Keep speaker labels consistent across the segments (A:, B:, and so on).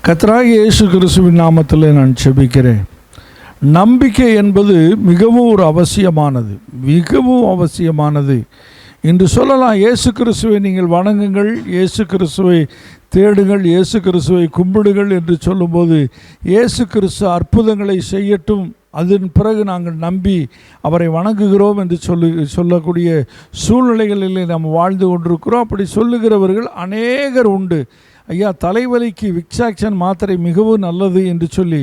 A: கர்த்தராகிய இயேசு கிறிஸ்துவின் நாமத்தில் நான் செபிக்கிறேன். நம்பிக்கை என்பது மிகவும் அவசியமானது. இன்று சொல்லலாம், இயேசு கிறிஸ்துவை நீங்கள் வணங்குங்கள், இயேசு கிறிஸ்துவை தேடுங்கள், இயேசு கிறிஸ்துவை கும்பிடுங்கள் என்று சொல்லும்போது இயேசு கிறிஸ்து அற்புதங்களை செய்யட்டும், அதன் பிறகு நாங்கள் நம்பி அவரை வணங்குகிறோம் என்று சொல்லக்கூடிய சூழ்நிலைகளில் நாம் வாழ்ந்து கொண்டிருக்கிறோம். அப்படி சொல்லுகிறவர்கள் அநேகர் உண்டு. ஐயா, தலைவலிக்கு விக்ஸாக்ஷன் மாத்திரை மிகவும் நல்லது என்று சொல்லி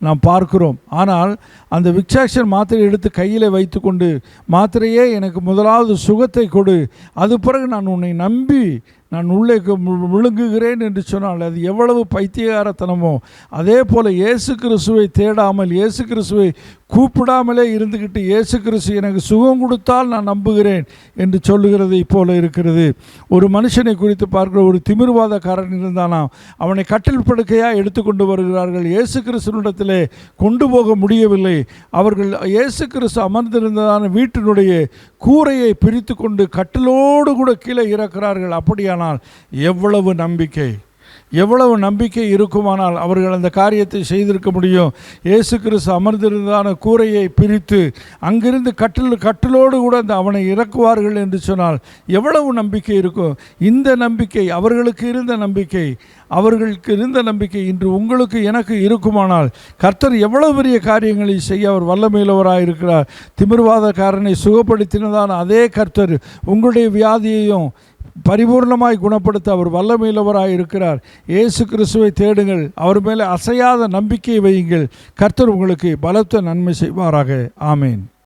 A: நாம் பார்க்கிறோம். ஆனால் அந்த விக்ஸாக்ஷன் மாத்திரை எடுத்து கையில் வைத்து கொண்டு, மாத்திரையே எனக்கு முதலாவது சுகத்தை கொடு, அது பிறகு நான் உன்னை நம்பி நான் உள்ளே விழுங்குகிறேன் என்று சொன்னால் அது எவ்வளவு பைத்தியகாரத்தனமோ. அதே போல் இயேசு கிறிஸ்துவை தேடாமல், இயேசு கிறிஸ்துவை கூப்பிடாமலே இருந்துக்கிட்டு இயேசு கிறிஸ்து எனக்கு சுகம் கொடுத்தால் நான் நம்புகிறேன் என்று சொல்லுகிறது போல இருக்கிறது. ஒரு மனுஷனை குறித்து பார்க்கிற ஒரு திமிர்வாதக்காரன் இருந்தானா, அவனை கட்டில் படுக்கையாக எடுத்துக்கொண்டு வருகிறார்கள். இயேசு கிறிஸ்துவிடத்திலே கொண்டு போக முடியவில்லை. அவர்கள் இயேசு கிறிஸ்து அமர்ந்திருந்ததான வீட்டினுடைய கூரையை பிரித்து கொண்டு கட்டிலோடு கூட கீழே இறக்கிறார்கள். அப்படியானால் எவ்வளவு நம்பிக்கை இருக்குமானால் அவர்கள் அந்த காரியத்தை செய்திருக்க முடியும். இயேசு கிறிஸ்து அமர்ந்திருந்ததான கூரையை பிரித்து அங்கிருந்து கட்டிலோடு கூட அவனை இறக்குவார்கள் என்று சொன்னால் எவ்வளவு நம்பிக்கை இருக்கும். இந்த நம்பிக்கை அவர்களுக்கு இருந்த நம்பிக்கை இன்று உங்களுக்கு எனக்கு இருக்குமானால் கர்த்தர் எவ்வளவு பெரிய காரியங்களை செய்ய அவர் வல்லமையுள்ளவராக இருக்கிறார். திமிர்வாதக்காரனை சுகப்படுத்தினதான அதே கர்த்தர் உங்களுடைய வியாதியையும் பரிபூர்ணமாய் குணப்படுத்த அவர் வல்லமையுள்ளவராய் இருக்கிறார். இயேசு கிறிஸ்துவை தேடுங்கள், அவர் மேலே அசையாத நம்பிக்கை வையுங்கள். கர்த்தர் உங்களுக்கு பலத்த நன்மை செய்வாராக. ஆமேன்.